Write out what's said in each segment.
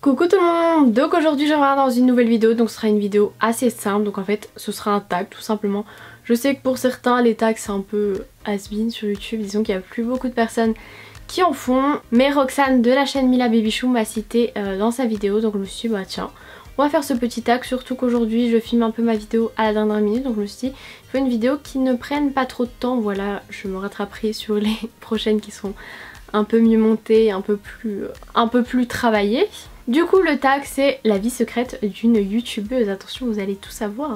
Coucou tout le monde. Donc aujourd'hui je reviens dans une nouvelle vidéo, donc ce sera une vidéo assez simple, donc en fait ce sera un tag tout simplement. Je sais que pour certains les tags c'est un peu has-been sur YouTube, disons qu'il n'y a plus beaucoup de personnes qui en font, mais Roxane de la chaîne Mila Baby Chou m'a cité dans sa vidéo, donc je me suis dit bah tiens on va faire ce petit tag, surtout qu'aujourd'hui je filme un peu ma vidéo à la dernière minute, donc je me suis dit il faut une vidéo qui ne prenne pas trop de temps, voilà je me rattraperai sur les prochaines qui sont un peu mieux montées, un peu plus travaillées. Du coup le tag c'est la vie secrète d'une youtubeuse, attention vous allez tout savoir.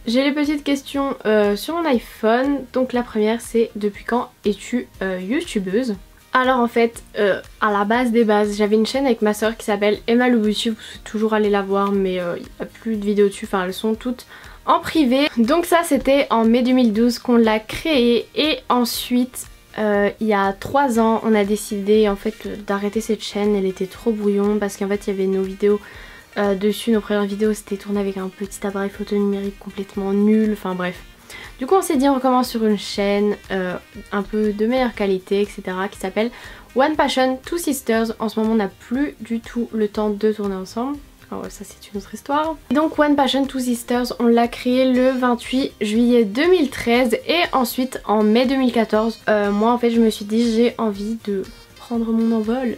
J'ai les petites questions sur mon iPhone, donc la première c'est depuis quand es-tu youtubeuse? Alors en fait à la base des bases j'avais une chaîne avec ma soeur qui s'appelle Emma Louboutu, vous pouvez toujours aller la voir mais il n'y a plus de vidéos dessus, enfin elles sont toutes en privé. Donc ça c'était en mai 2012 qu'on l'a créée et ensuite il y a 3 ans on a décidé en fait d'arrêter cette chaîne, elle était trop brouillon parce qu'en fait il y avait nos vidéos dessus, nos premières vidéos c'était tourné avec un petit appareil photo numérique complètement nul, enfin bref. Du coup on s'est dit on recommence sur une chaîne un peu de meilleure qualité etc. qui s'appelle One Passion Two Sisters. En ce moment on n'a plus du tout le temps de tourner ensemble. Alors ça c'est une autre histoire. Donc One Passion Two Sisters on l'a créé le 28 juillet 2013 et ensuite en mai 2014 moi en fait je me suis dit j'ai envie de prendre mon envol,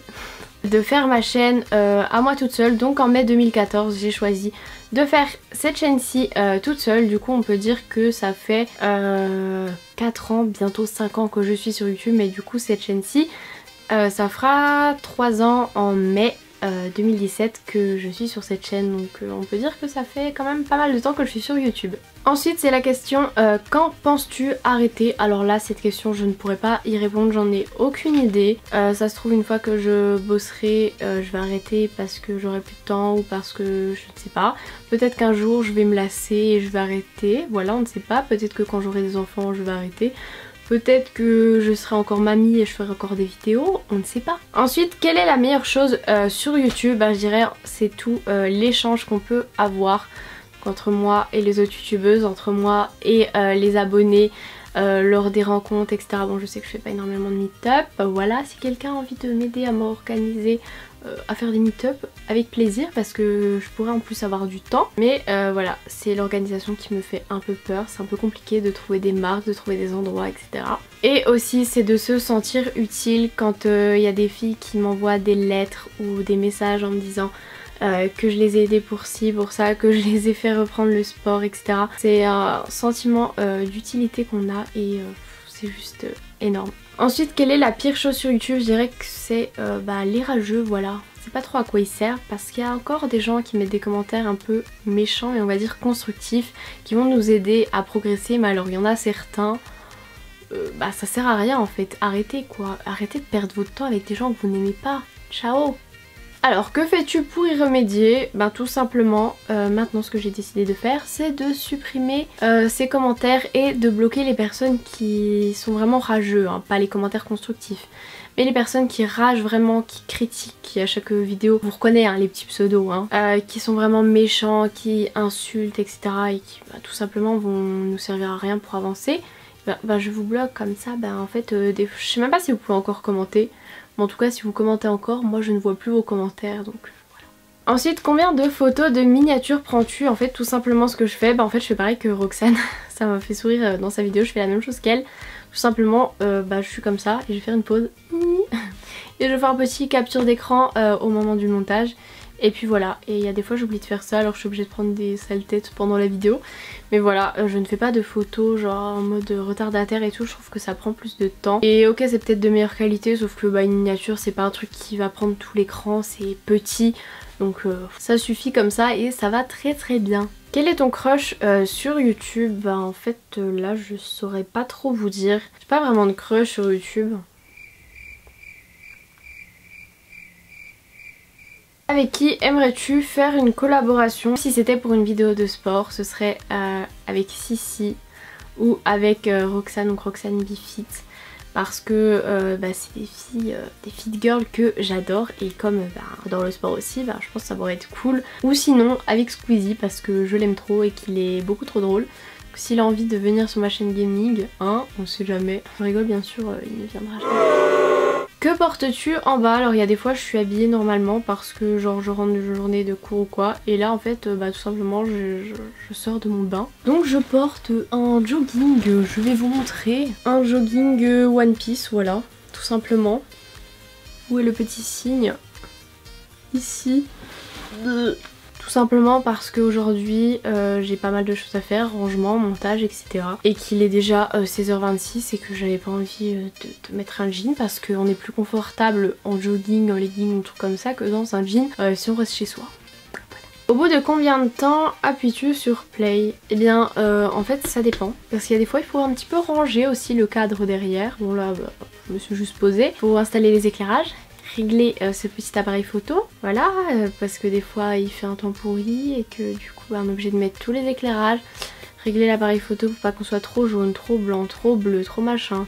de faire ma chaîne à moi toute seule. Donc en mai 2014 j'ai choisi de faire cette chaîne-ci toute seule. Du coup on peut dire que ça fait 4 ans, bientôt 5 ans que je suis sur YouTube, mais du coup cette chaîne-ci ça fera 3 ans en mai 2017 que je suis sur cette chaîne, donc on peut dire que ça fait quand même pas mal de temps que je suis sur YouTube. Ensuite c'est la question quand penses-tu arrêter? Alors là cette question je ne pourrais pas y répondre, j'en ai aucune idée. Ça se trouve une fois que je bosserai je vais arrêter parce que j'aurai plus de temps ou parce que je ne sais pas. Peut-être qu'un jour je vais me lasser et je vais arrêter, voilà on ne sait pas. Peut-être que quand j'aurai des enfants je vais arrêter. Peut-être que je serai encore mamie et je ferai encore des vidéos, on ne sait pas. Ensuite, quelle est la meilleure chose sur YouTube? Je dirais c'est tout l'échange qu'on peut avoir entre moi et les autres youtubeuses, entre moi et les abonnés lors des rencontres etc. Bon je sais que je fais pas énormément de meet-up, voilà si quelqu'un a envie de m'aider à m'organiser à faire des meet-up avec plaisir parce que je pourrais en plus avoir du temps, mais voilà c'est l'organisation qui me fait un peu peur, c'est un peu compliqué de trouver des marques, de trouver des endroits etc. Et aussi c'est de se sentir utile quand il y a des filles qui m'envoient des lettres ou des messages en me disant que je les ai aidées pour ci, pour ça, que je les ai fait reprendre le sport etc. C'est un sentiment d'utilité qu'on a et c'est juste énorme. Ensuite quelle est la pire chose sur YouTube? Je dirais que c'est les rageux, voilà. C'est pas trop à quoi ils servent parce qu'il y a encore des gens qui mettent des commentaires un peu méchants et on va dire constructifs qui vont nous aider à progresser, mais alors il y en a certains ça sert à rien en fait, arrêtez quoi, arrêtez de perdre votre temps avec des gens que vous n'aimez pas, ciao. Alors que fais-tu pour y remédier? Tout simplement maintenant ce que j'ai décidé de faire c'est de supprimer ces commentaires et de bloquer les personnes qui sont vraiment rageux, hein, pas les commentaires constructifs mais les personnes qui ragent vraiment, qui critiquent, qui à chaque vidéo, vous reconnaissez hein, les petits pseudos, hein, qui sont vraiment méchants, qui insultent etc. et qui tout simplement vont nous servir à rien pour avancer. Je vous bloque comme ça, en fait je sais même pas si vous pouvez encore commenter. En tout cas si vous commentez encore, moi je ne vois plus vos commentaires donc voilà. Ensuite combien de photos de miniatures prends-tu? En fait tout simplement ce que je fais, en fait je fais pareil que Roxane, ça m'a fait sourire dans sa vidéo, je fais la même chose qu'elle. Tout simplement je suis comme ça et je vais faire une pause et je vais faire un petit capture d'écran au moment du montage. Et puis voilà, et il y a des fois j'oublie de faire ça alors je suis obligée de prendre des sales têtes pendant la vidéo. Mais voilà, je ne fais pas de photos genre en mode retardataire et tout, je trouve que ça prend plus de temps. Et ok c'est peut-être de meilleure qualité sauf que une miniature c'est pas un truc qui va prendre tout l'écran, c'est petit. Donc ça suffit comme ça et ça va très très bien. Quel est ton crush sur YouTube? En fait là je saurais pas trop vous dire. J'ai pas vraiment de crush sur YouTube. Avec qui aimerais-tu faire une collaboration? Si c'était pour une vidéo de sport, ce serait avec Sissi ou avec Roxane, donc Roxane Bifit. Parce que c'est des filles, des fit girls que j'adore et comme dans le sport aussi, je pense que ça pourrait être cool. Ou sinon avec Squeezie parce que je l'aime trop et qu'il est beaucoup trop drôle. S'il a envie de venir sur ma chaîne gaming, on sait jamais. Je rigole bien sûr, il ne viendra jamais. Que portes-tu en bas? Alors il y a des fois je suis habillée normalement parce que genre je rentre d'une journée de cours ou quoi. Et là en fait tout simplement je sors de mon bain. Donc je porte un jogging, je vais vous montrer. Un jogging One Piece, voilà, tout simplement. Où est le petit signe? Ici. Tout simplement parce qu'aujourd'hui j'ai pas mal de choses à faire, rangement, montage, etc. Et qu'il est déjà 16h26 et que j'avais pas envie de mettre un jean parce qu'on est plus confortable en jogging, en legging ou truc comme ça que dans un jean si on reste chez soi. Voilà. Au bout de combien de temps appuies-tu sur play? Eh bien en fait ça dépend parce qu'il y a des fois il faut un petit peu ranger aussi le cadre derrière. Bon là je me suis juste posée pour installer les éclairages. Régler ce petit appareil photo, voilà, parce que des fois il fait un temps pourri et que du coup on est obligé de mettre tous les éclairages, régler l'appareil photo pour pas qu'on soit trop jaune, trop blanc, trop bleu, trop machin.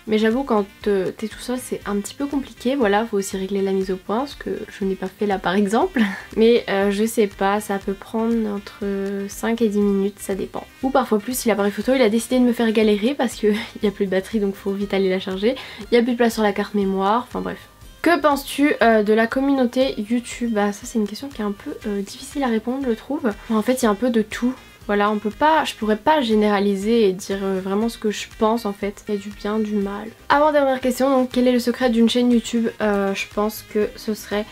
Mais j'avoue quand t'es tout seul c'est un petit peu compliqué, voilà, faut aussi régler la mise au point, ce que je n'ai pas fait là par exemple. Mais je sais pas, ça peut prendre entre 5 et 10 minutes, ça dépend. Ou parfois plus si l'appareil photo il a décidé de me faire galérer parce qu'il n'y a plus de batterie donc faut vite aller la charger, il n'y a plus de place sur la carte mémoire, enfin bref. Que penses-tu de la communauté YouTube? Bah ça c'est une question qui est un peu difficile à répondre je trouve. En fait il y a un peu de tout. Voilà, on peut pas, je pourrais pas généraliser et dire vraiment ce que je pense en fait. Il y a du bien, du mal. Avant-dernière question, donc quel est le secret d'une chaîne YouTube? Je pense que ce serait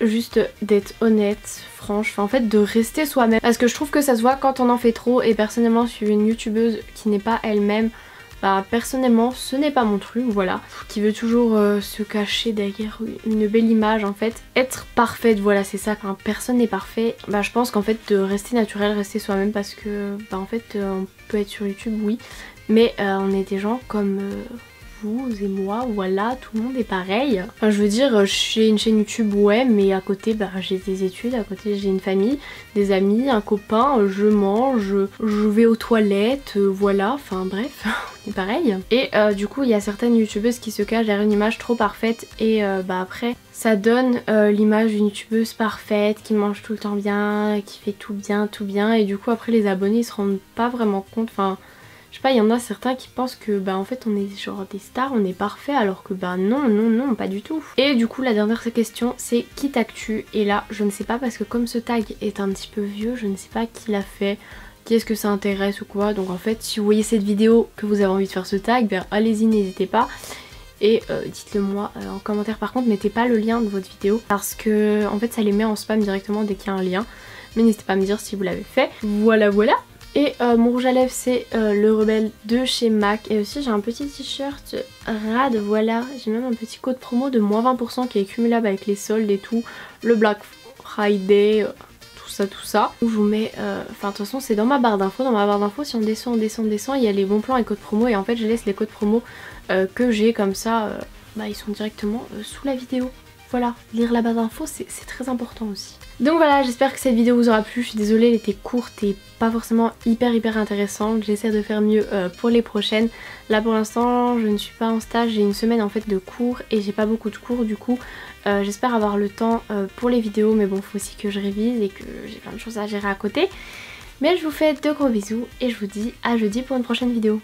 juste d'être honnête, franche, enfin en fait de rester soi-même. Parce que je trouve que ça se voit quand on en fait trop et personnellement suivre une youtubeuse qui n'est pas elle-même, bah personnellement ce n'est pas mon truc, voilà. Qui veut toujours se cacher derrière une belle image en fait. Être parfaite, voilà c'est ça, quand personne n'est parfait. Bah je pense qu'en fait de rester naturel, rester soi-même parce que bah en fait on peut être sur YouTube oui. Mais on est des gens comme vous et moi, voilà, tout le monde est pareil. Enfin je veux dire j'ai une chaîne YouTube ouais mais à côté bah j'ai des études, à côté j'ai une famille, des amis, un copain, je mange, je vais aux toilettes, voilà, enfin bref. Pareil. Et du coup il y a certaines youtubeuses qui se cachent derrière une image trop parfaite et bah après ça donne l'image d'une youtubeuse parfaite qui mange tout le temps bien, qui fait tout bien et du coup après les abonnés ils se rendent pas vraiment compte, enfin je sais pas, il y en a certains qui pensent que bah en fait on est genre des stars, on est parfait alors que bah non pas du tout. Et du coup la dernière question c'est qui tag-tu? Et là je ne sais pas parce que comme ce tag est un petit peu vieux je ne sais pas qui l'a fait, qui est-ce que ça intéresse ou quoi. Donc en fait si vous voyez cette vidéo que vous avez envie de faire ce tag, ben allez-y, n'hésitez pas. Et dites-le moi en commentaire. Par contre mettez pas le lien de votre vidéo parce que en fait ça les met en spam directement dès qu'il y a un lien. Mais n'hésitez pas à me dire si vous l'avez fait. Voilà. Et mon rouge à lèvres c'est le Rebelle de chez MAC. Et aussi j'ai un petit t-shirt rad, voilà. J'ai même un petit code promo de moins 20% qui est cumulable avec les soldes et tout. Le Black Friday... tout ça. Où je vous mets, enfin de toute façon c'est dans ma barre d'infos. Dans ma barre d'infos si on descend, il y a les bons plans et codes promo et en fait je laisse les codes promo que j'ai comme ça, bah ils sont directement sous la vidéo. Voilà, lire la barre d'infos c'est très important aussi. Donc voilà, j'espère que cette vidéo vous aura plu. Je suis désolée, elle était courte et pas forcément hyper intéressante. J'essaie de faire mieux pour les prochaines. Là pour l'instant je ne suis pas en stage, j'ai une semaine en fait de cours et j'ai pas beaucoup de cours du coup. J'espère avoir le temps pour les vidéos mais bon faut aussi que je révise et que j'ai plein de choses à gérer à côté. Mais je vous fais de gros bisous et je vous dis à jeudi pour une prochaine vidéo.